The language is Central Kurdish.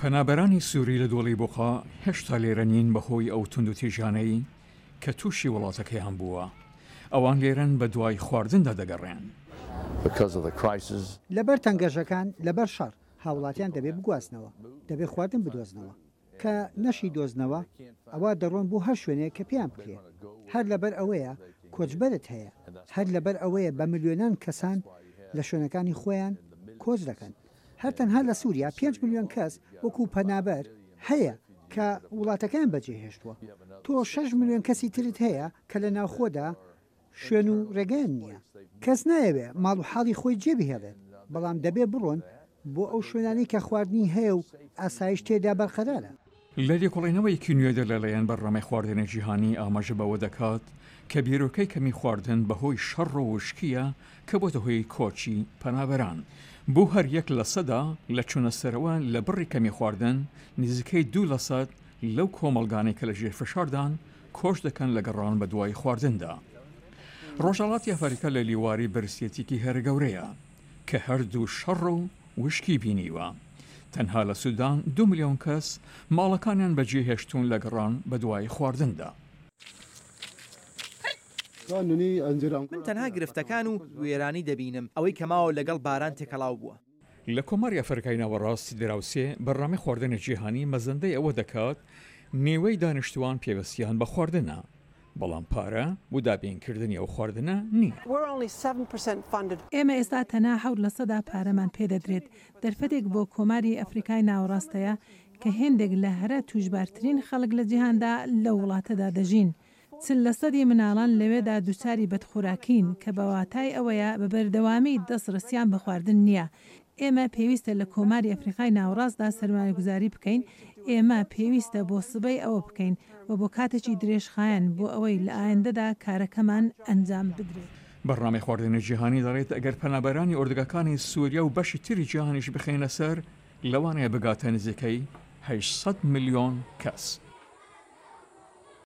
پەنابەرانی سووری لە دۆڵی بۆقا هێشتا لێرە نین بەهۆی ئەو توندوتیژانەی کە تووشی وڵاتەکەیان بووە. ئەوان لێرەن بە دوای خواردندا دەگەڕێن. لەبەر تەنگەژەکان لەبەر شەڕ هاوڵاتیان دەبێت بگوازنەوە، دەبێت خواردن بدۆزنەوە کە نەشی دۆزنەوە ئەوە دەڕۆن بۆ هەر شوێنەیە کە پێیان بکرێت. هەر لەبەر ئەوەیە کۆچبەرت هەیە، هەر لەبەر ئەوەیە بە ملیۆنان کەسان لە شوێنەکانی خۆیان کۆچ دەکەن. هەر تەنها لە سووریا 5 ملیۆن کەس وەکو پەنابەر هەیە کە وڵاتەکان بەجێهێشتووە. تۆ 6 ملیۆن کەسی ترت هەیە کە لە ناوخۆدا شوێن و ڕێگەیان نییە. کەس نایەوێ ماڵ و حاڵی خۆی جێبهێڵێت، بەڵام دەبێ بڕۆن بۆ ئەو شوێنانی کە خواردنی هەیە و ئاسایش تێدا بەرقەرارە. لە لێکۆڵینەوەیەکی نوێدە لەلایەن بەڕێمەی خواردنە جیهانی ئاماژە بەوە دەکات کە بیرۆکەی کەمی خواردن بەهۆی شەڕ و وشکیە کە بۆتە هۆی کۆچی پەنابەران. بۆ هەر 1% لە چوونەسەرەوە لە بڕی کەمی خواردن نزیکەی 2% لەو کۆمەڵگانی کە لە ژێر فشاردان کۆش دەکەن لە گەڕان بە دوای خواردندا. ڕۆژهەڵاتی ئەفریقا لە لیواری بەرزیەتێکی هەر گەورەیە کە هەردوو شەڕ و وشکی بینیوە. تەنها لە سوودان 2 ملیۆن کەس ماڵەکانیان بەجێهێشتوون لە گەڕان بە دوای خواردندا. من تەنها گرفتەکان و وێرانی دەبینم، ئەوەی کەماوە لەگەڵ باران تێکەڵاو بووە. لە کۆماری ئەفریقای ناوەڕاستی دراوسێ بەڕامەی خواردنە جیهانی مەزەندەی ئەوە دەکات نێوەی دانیشتوان پێوەستیان بە خواردنە، بەڵام پارە بۆ دابینکردنی ئەو خواردنە نییە. ئێمە ئێستا تەنها 7% پارەمان پێدەدرێت. دەرفەتێک بۆ کۆماری ئەفریقای ناوەڕاستەیە کە هێندێک لە هەرە توشبارترین خەڵک لە جیهاندا لە وڵاتەدا دەژین. 40% مناڵان لەوێدا دووچاری بەدخوراکین کە بەواتای ئەوەیە بە بەردەوامی دەستڕستیان بە خواردن نییە. ئێمە پێویستە لە کۆماری ئەفریقای ناوەڕاستدا سەرمایه‌گوزاری بکەین. ئێمە پێویستە بۆ سبەی ئەوە بکەین و بۆ کاتێکی درێژخایەن بۆ ئەوەی لە ئایندەدا کارەکەمان ئەنجام بدرێت. بەڕامەی خواردنە جیهانی دەڵێت ئەگەر پەنابەرانی ئۆردگەکانی سووریا و بەشی تری جیهانیش بخێنە سەر، لەوانەیە بگاتە نزیکەی 800 ملیۆن کەس.